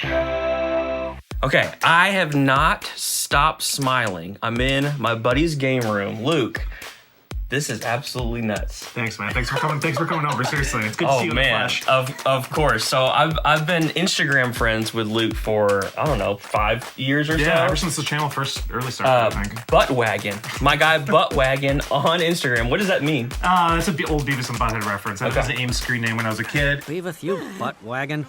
Okay, I have not stopped smiling. I'm in my buddy's game room. Luke, this is absolutely nuts. Thanks, man. Thanks for coming over. Seriously, it's good to see you in the flesh. Of course. So I've been Instagram friends with Luke for, I don't know, 5 years or so. Yeah, ever since the channel first early started, I think. Buttwagon. My guy Buttwagon on Instagram. What does that mean? That's an old Beavis and Butthead reference. That was the AIM screen name when I was a kid. Be with you, Buttwagon.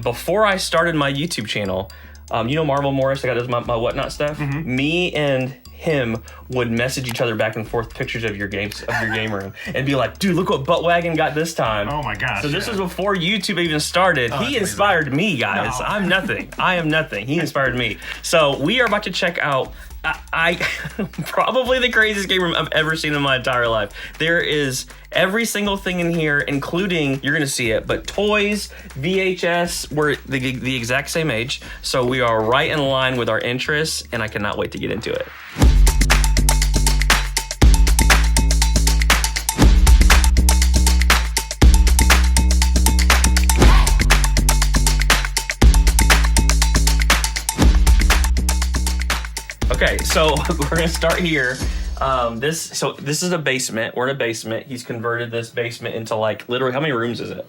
Before I started my YouTube channel, you know Marvel Morris, I got my whatnot stuff. Mm-hmm. Me and him would message each other back and forth pictures of your game room and be like, dude, look what Buttwagon got this time. Oh my gosh. So this was before YouTube even started. He inspired me, guys. No. I'm nothing. I am nothing. He inspired me. So we are about to check out I probably the craziest game room I've ever seen in my entire life. There is every single thing in here, including, you're gonna see it, but toys, VHS, we're the exact same age. So we are right in line with our interests, and I cannot wait to get into it. Okay, so we're gonna start here. This is a basement. We're in a basement. He's converted this basement into like literally, how many rooms is it?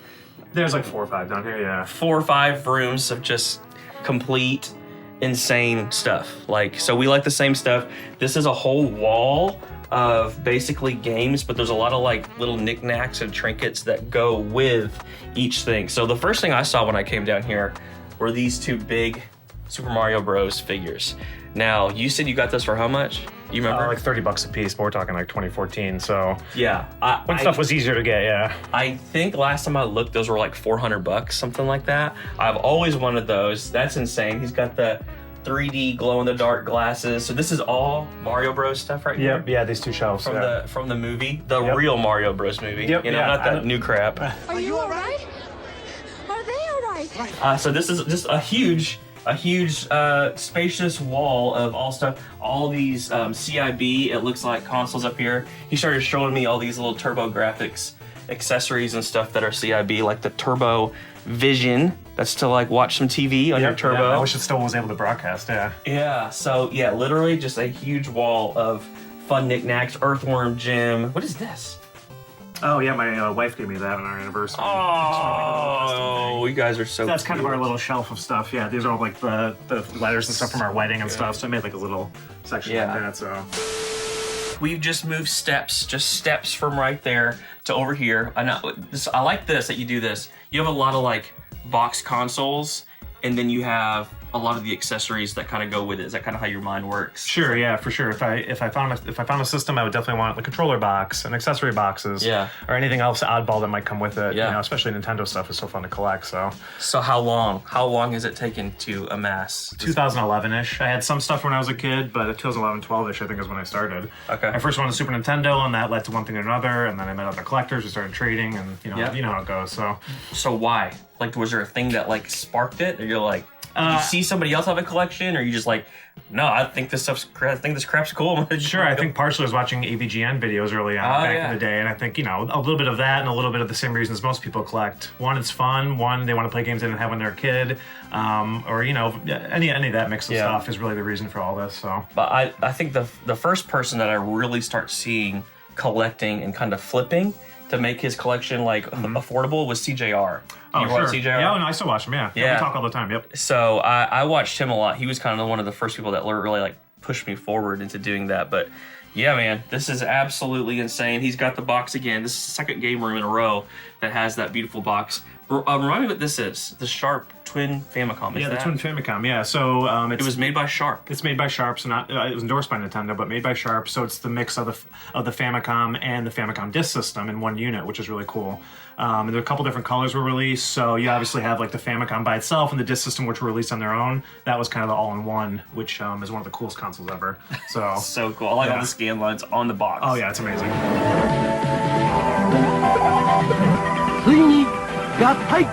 There's like 4 or 5 down here, yeah. 4 or 5 rooms of just complete insane stuff. Like, so we like the same stuff. This is a whole wall of basically games, but there's a lot of like little knickknacks and trinkets that go with each thing. So the first thing I saw when I came down here were these 2 big Super Mario Bros. Figures. Now, you said you got this for how much? You remember? Like $30 a piece, but we're talking like 2014, so. Yeah. When stuff was easier to get, yeah. I think last time I looked, those were like $400, something like that. I've always wanted those. That's insane. He's got the 3D glow-in-the-dark glasses. So this is all Mario Bros. Stuff right here? Yep, yeah, these 2 shelves. From the movie, the real Mario Bros. Movie. Yep, you know, not that new crap. Are you all right? Are they all right? So this is just a huge spacious wall of all stuff. All these CIB, it looks like consoles up here. He started showing me all these little Turbo Graphics accessories and stuff that are CIB, like the Turbo Vision. That's to like watch some TV on your Turbo. Yeah, I wish it still was able to broadcast, yeah. Yeah, so yeah, literally just a huge wall of fun knickknacks. Earthworm Jim. What is this? Oh yeah, my wife gave me that on our anniversary. Oh, you guys are so That's cute. kind of our little shelf of stuff. Yeah, these are all like the letters and stuff from our wedding and stuff. So I made like a little section like that. So we've just moved steps from right there to over here. I like this that you do this. You have a lot of like box consoles, and then you have a lot of the accessories that kind of go with it. Is that kind of how your mind works? Sure, yeah, for sure. If I found a system, I would definitely want the controller box and accessory boxes, or anything else oddball that might come with it. Yeah. You know, especially Nintendo stuff is so fun to collect. So how long has it taken to amass? 2011-ish. I had some stuff when I was a kid, but 2011, 12-ish, I think is when I started. Okay. I first wanted a Super Nintendo, and that led to one thing or another, and then I met other collectors. We started trading, and you know how it goes. So why? Like, was there a thing that like sparked it, or you're like? Did you see somebody else have a collection, or you just like, no, I think this crap's cool. Sure, I think partially I was watching AVGN videos early on back in the day, and I think, a little bit of that and a little bit of the same reasons most people collect. One, it's fun. One, they want to play games they didn't have when they were a kid, or any of that mix of stuff is really the reason for all this. So, but I think the first person that I really start seeing collecting and kind of flipping to make his collection like affordable was CJR. Oh, sure. CJR? Yeah, no, I still watch him, yeah. We talk all the time, yep. So I watched him a lot. He was kind of one of the first people that really like pushed me forward into doing that. But yeah, man, this is absolutely insane. He's got the box again. This is the second game room in a row that has that beautiful box. Remind me what this is. The Sharp Twin Famicom. The Twin Famicom, yeah. So it was made by Sharp. It's made by Sharp, so not it was endorsed by Nintendo, but made by Sharp. So it's the mix of the Famicom and the Famicom disk system in one unit, which is really cool. And there are a couple different colors were released. So you obviously have like the Famicom by itself and the disk system, which were released on their own. That was kind of the all-in-one, which is one of the coolest consoles ever. So so cool. I like all the scan lines on the box. Oh yeah, it's amazing. ついに合体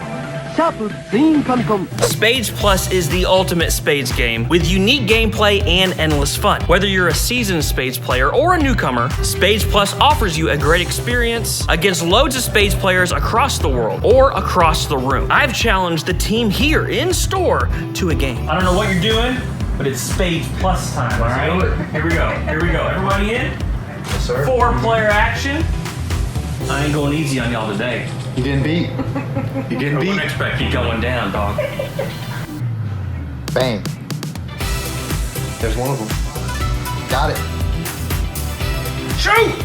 シャープツインファミコン Spades Plus is the ultimate spades game with unique gameplay and endless fun. Whether you're a seasoned spades player or a newcomer, Spades Plus offers you a great experience against loads of spades players across the world or across the room. I've challenged the team here in store to a game. I don't know what you're doing, but it's Spades Plus time, all right? Here we go. Here we go. Everybody in? Yes, sir. 4-player action. I ain't going easy on y'all today. You getting beat? You getting I beat? wouldn't expect you going down, dog. Bang. There's one of them. Got it. Shoot!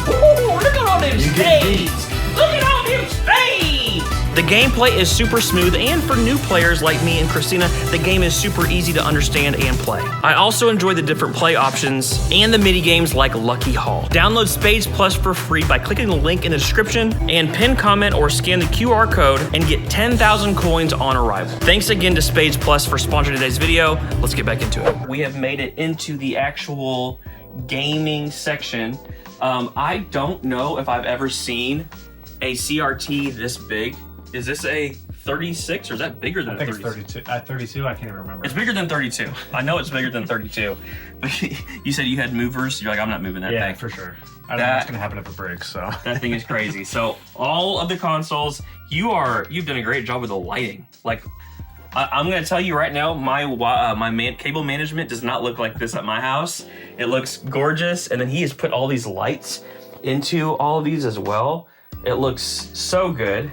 Ooh, look at all them You get spades! Look at all them spades! The gameplay is super smooth, and for new players like me and Christina, the game is super easy to understand and play. I also enjoy the different play options and the mini games like Lucky Haul. Download Spades Plus for free by clicking the link in the description and pin comment or scan the QR code and get 10,000 coins on arrival. Thanks again to Spades Plus for sponsoring today's video. Let's get back into it. We have made it into the actual gaming section. I don't know if I've ever seen a CRT this big. Is this a 36 or is that bigger than I think 36? it's 32. At 32, I can't even remember. It's bigger than 32. I know it's bigger than 32. But you said you had movers. You're like, I'm not moving that Yeah, thing. for sure. I don't know what's gonna happen if it breaks. So That thing is crazy. So all of the consoles, you've done a great job with the lighting. Like, I'm gonna tell you right now, my cable management does not look like this at my house. It looks gorgeous, and then he has put all these lights into all of these as well. It looks so good.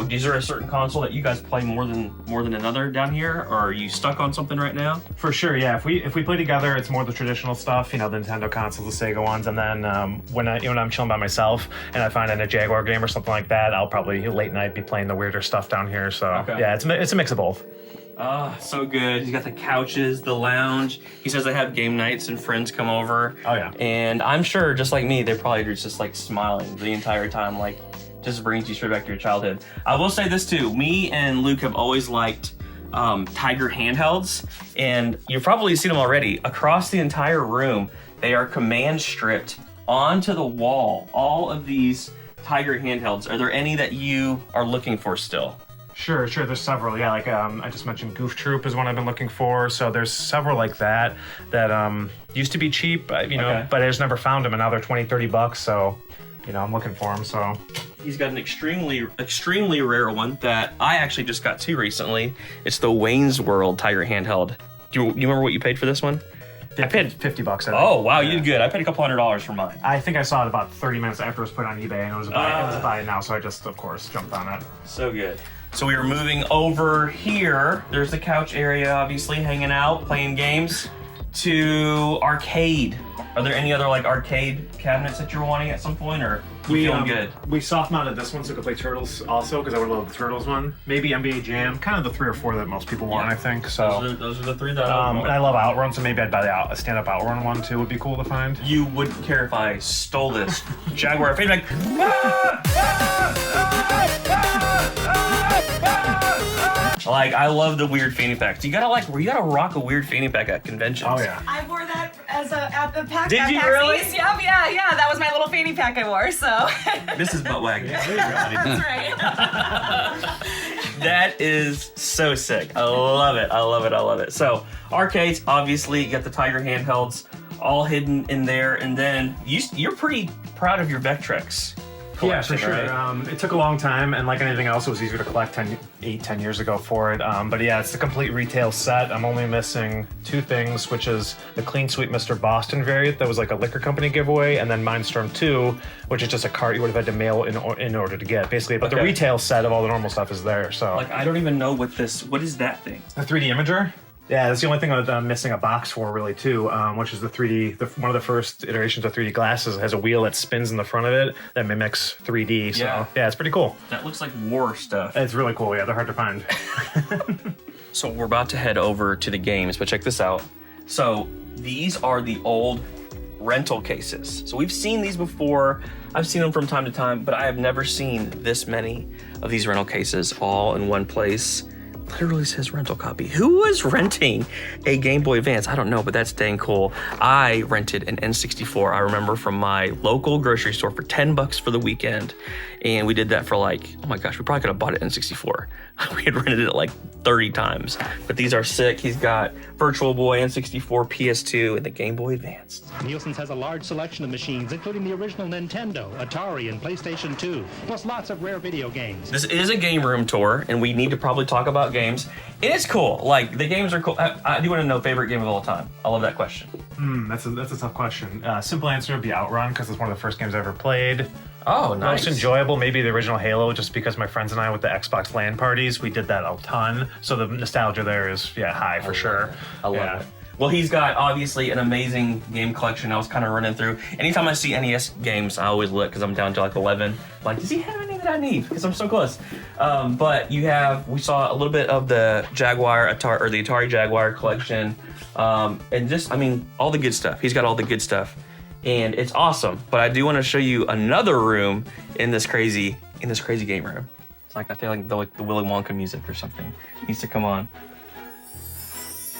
Is there a certain console that you guys play more than another down here, or are you stuck on something right now? for sure, yeah. If we play together, it's more the traditional stuff, you know, the Nintendo consoles, the Sega ones, and then when I'm chilling by myself and I find a Jaguar game or something like that, I'll probably late night be playing the weirder stuff down here. So Okay. yeah, it's a mix of both. Ah, so good. He's got the couches, the lounge. He says they have game nights and friends come over. Oh, yeah. And I'm sure, just like me, they probably are just like smiling the entire time, like just brings you straight back to your childhood. I will say this too. Me and Luke have always liked Tiger handhelds, and you've probably seen them already. Across the entire room, they are command stripped onto the wall. All of these Tiger handhelds. Are there any that you are looking for still? Sure. There's several. Yeah, like I just mentioned, Goof Troop is one I've been looking for. So there's several like that used to be cheap, Okay. but I just never found them, and now they're $20-$30. So, I'm looking for them. So He's got an extremely rare one that I actually just got too recently. It's the Wayne's World Tiger handheld. Do you remember what you paid for this one? I paid $50. I think. Oh wow, you did good. I paid a couple $100s for mine. I think I saw it about 30 minutes after it was put on eBay, and it was a buy now. So I just, of course, jumped on it. So good. So we are moving over here. There's the couch area, obviously, hanging out, playing games, to arcade. Are there any other like arcade cabinets that you're wanting at some point, or you feeling good? We soft mounted this one so we could play Turtles also, because I would love the Turtles one. Maybe NBA Jam, kind of the 3 or 4 that most people want, Yeah. I think. So Those are the three that and I love Outrun, so maybe I'd buy a stand-up Outrun one too. Would be cool to find. You wouldn't care if I stole this Jaguar. I'd be like, like, I love the weird fanny packs. You gotta rock a weird fanny pack at conventions. Oh yeah. I wore that at the pack. Did you PAX really? East. Yep, yeah. That was my little fanny pack I wore. So This is butt wagging. that's right. That is so sick. I love it. So arcades, obviously, you got the Tiger handhelds all hidden in there, and then you're pretty proud of your Vectrex collection, Yeah, for sure. right? It took a long time, and like anything else, it was easier to collect 10 years ago for it. But yeah, it's the complete retail set. I'm only missing 2 things, which is the Clean Sweep Mr. Boston variant that was like a liquor company giveaway, and then Mindstorm 2, which is just a cart you would have had to mail in order to get, basically. But the Okay. retail set of all the normal stuff is there. So Like, I don't even know what is that thing? a 3D imager. Yeah, that's the only thing I'm missing a box for, really, too, which is the 3D. One of the first iterations of 3D glasses has a wheel that spins in the front of it that mimics 3D. So yeah, it's pretty cool. That looks like war stuff. It's really cool. Yeah, they're hard to find. So we're about to head over to the games, but check this out. So these are the old rental cases. So we've seen these before. I've seen them from time to time, but I have never seen this many of these rental cases all in one place. Literally says rental copy. Who was renting a Game Boy Advance? I don't know, but that's dang cool. I rented an N64, I remember, from my local grocery store for $10 for the weekend. And we did that for like, oh my gosh, we probably could have bought an N64. we had rented it like 30 times. But these are sick. He's got Virtual Boy, N64, PS2, and the Game Boy Advance. Nielsen's has a large selection of machines, including the original Nintendo, Atari, and PlayStation 2, plus lots of rare video games. This is a game room tour, and we need to probably talk about games. It is cool. Like, the games are cool. I do want to know favorite game of all time. I love that question. That's a tough question. Simple answer would be Outrun, because it's one of the first games I ever played. Oh, nice. Most enjoyable, maybe the original Halo, just because my friends and I with the Xbox LAN parties, we did that a ton. So the nostalgia there is high for sure. I love it. Well, he's got obviously an amazing game collection. I was kind of running through. Anytime I see NES games, I always look because I'm down to like 11. Like, does he have any that I need? Because I'm so close. But we saw a little bit of the Atari Jaguar collection, and just, I mean, all the good stuff. He's got all the good stuff. And it's awesome, but I do want to show you another room in this crazy game room. It's like, I feel like the Willy Wonka music or something needs to come on.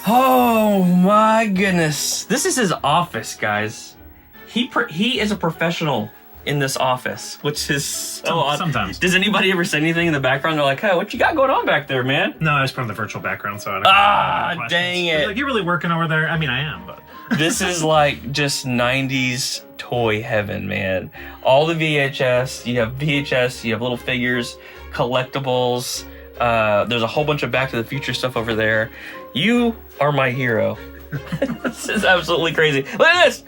Oh my goodness! This is his office, guys. He is a professional in this office, which is so odd. Sometimes. Does anybody ever say anything in the background? They're like, "Hey, what you got going on back there, man?" No, I just put on the virtual background, so I don't Dang it! Like, you really working over there? I mean, I am, but This is like just 90s toy heaven, man. All the VHS, you have little figures, collectibles. There's a whole bunch of Back to the Future stuff over there. You are my hero. This is absolutely crazy. Look at this!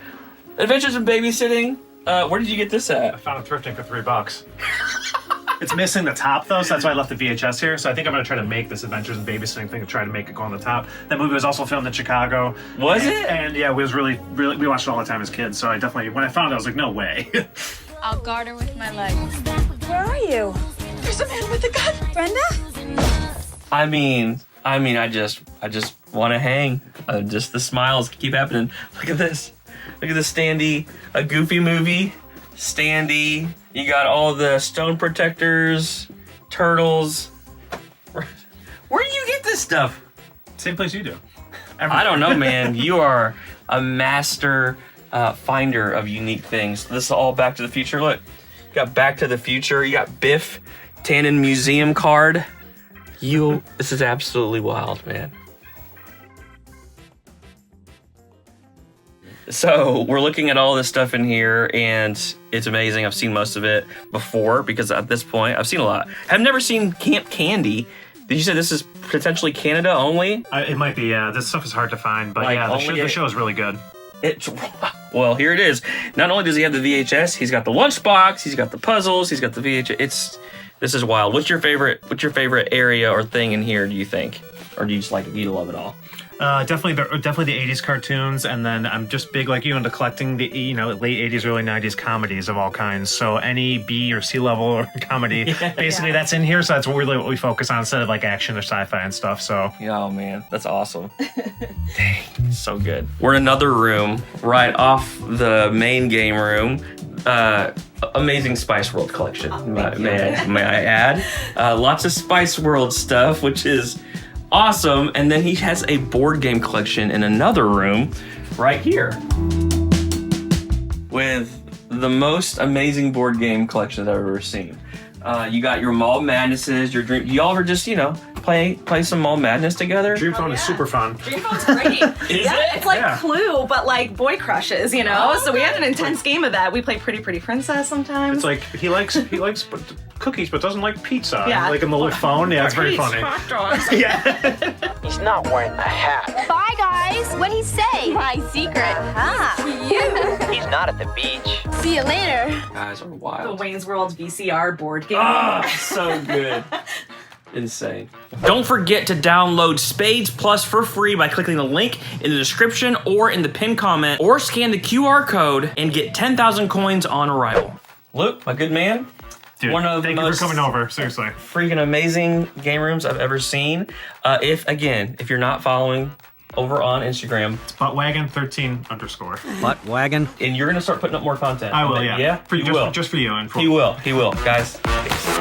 Adventures in Babysitting. Where did you get this I at? found it thrifting for $3. It's missing the top though, so that's why I left the VHS here. So I think I'm gonna try to make this Adventures in Babysitting thing to try to make it go on the top. That movie was also filmed in Chicago. Was it? And yeah, it was really, we watched it all the time as kids. So I definitely, when I found it, I was like, no way. I'll guard her with my legs. Where are you? There's a man with a gun. Brenda? I mean, I just want to hang. Just the smiles keep happening. Look at this. Look at the Standy, a Goofy movie. Standy. You got all the stone protectors, turtles. Where do you get this stuff? Same place you do. I don't know, man. You are a master finder of unique things. This is all Back to the Future. Look, you got Back to the Future. You got Biff Tannen Museum card. This is absolutely wild, man. So we're looking at all this stuff in here, and it's amazing. I've seen most of it before because at this point I've seen a lot. I've never seen Camp Candy. Did you say this is potentially Canada only? It might be, yeah. This stuff is hard to find, but Like, yeah, the show is really good. Well, here it is. Not only does he have the VHS, he's got the lunchbox, he's got the puzzles, he's got the VHS. This is wild. What's your favorite area or thing in here, do you think? Or do you just you love it all? Definitely the 80s cartoons, and then I'm just big like you into collecting the late 80s, early 90s comedies of all kinds. So any B or C level comedy, basically that's in here. So that's really what we focus on instead of like action or sci-fi and stuff. So Oh man, that's awesome. Dang, so good. We're in another room right off the main game room. Amazing Spice World collection, may I add. Lots of Spice World stuff, which is awesome. And then he has a board game collection in another room right here with the most amazing board game collections I've ever seen. You got your Mall Madnesses, your Dream. Y'all ever just, play some Mall Madness together? Dream Phone is super fun. Dream Phone's great. It's like Clue, but like boy crushes, so we had an intense game of that. We play Pretty Princess sometimes. It's like he likes cookies, but doesn't like pizza. Yeah. Like on the little phone. Yeah, it's very funny. Yeah. He's not wearing a hat. Bye, guys. What'd he say? My secret. To you. He's not at the beach. See you later. Guys are the wild. Wayne's World VCR board game. So good. Insane. Don't forget to download Spades Plus for free by clicking the link in the description or in the pinned comment, or scan the QR code and get 10,000 coins on arrival. Luke, my good man. Dude, One of the thank you most for coming over. Seriously. freaking amazing game rooms I've ever seen. If you're not following over on Instagram, It's buttwagon13_. Buttwagon. and you're gonna start putting up more content. I will, yeah. Yeah? For you, will. just for you. And for He will, guys. Peace.